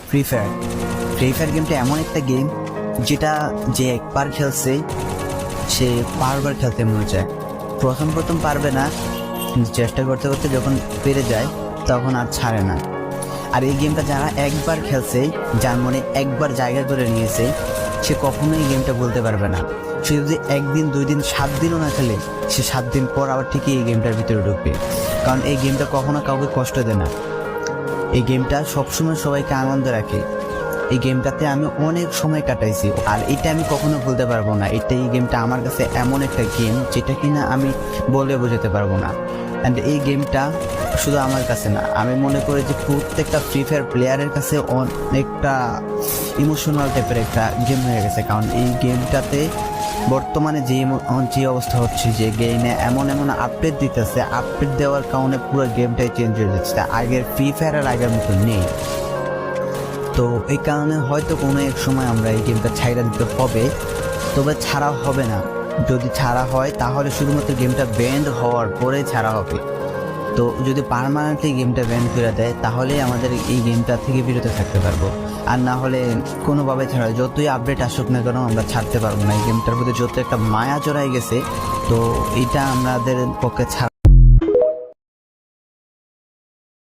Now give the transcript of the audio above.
Free fire. Free fire গেমটা এমন একটা গেম যেটা যে একবার খেলছে সে বারবার খেলতে মনে চায়। প্রথম পারবে না, কিন্তু চেষ্টা করতে করতে যখন পেরে যায় তখন আর ছাড়ে না। আর এই গেমটা যারা একবার খেলছে, যার মনে একবার জায়গা করে নিয়েছে, সে কখনোই এই গেমটা বলতে পারবে না। সে যদি 1 দিন 2 দিন 7 দিনও না খেলে, সে 7 দিন পর আবার ঠিকই এই গেমটার ভিতরে ঢুকবে। কারণ এই গেমটা কখনো কাউকে কষ্ট দেয় না। এই গেমটা সবসময় সবাইকে আনন্দ রাখে। এই গেমটাতে আমি অনেক সময় কাটাইছি, আর এটা আমি কখনো ভুলতে পারবো না। এই গেমটা আমার কাছে এমন একটা গেম যেটা কিনা আমি বলে বোঝাতে পারবো না। অ্যান্ড এই গেমটা শুধু আমার কাছে না, আমি মনে করি যে প্রত্যেকটা ফ্রি ফায়ার প্লেয়ারের কাছে অনেকটা ইমোশনাল টাইপের একটা গেম হয়ে গেছে। কারণ এই গেমটাতে বর্তমানে যে অবস্থা হচ্ছে, যে গেমে এমন আপডেট দিতেছে, আপডেট দেওয়ার কারণে পুরো গেমটাই চেঞ্জ হয়ে যাচ্ছে। আগের ফ্রি ফায়ার আর আগের মতো নেই। তো এই কারণে হয়তো কোনো এক সময় আমরা এই গেমটা ছাইড়া দিতে হবে, তবে ছাড়া হবে না। যদি ছাড়া হয় তাহলে শুধুমাত্র গেমটা ব্যান্ড হওয়ার পরে ছাড়া হবে। তো যদি পার্মানেন্টলি গেমটা ব্যান্ড করে দেয় তাহলে আমাদের এই গেমটা থেকে বিরত থাকতে পারবো। আর না হলে কোনোভাবে ছাড়া, যতই আপডেট আসুক না কেন আমরা ছাড়তে পারবো না। এই গেমটার প্রতি যত একটা মায়া জড়াই গেছে, তো এটা আমাদের পক্ষে ছাড়া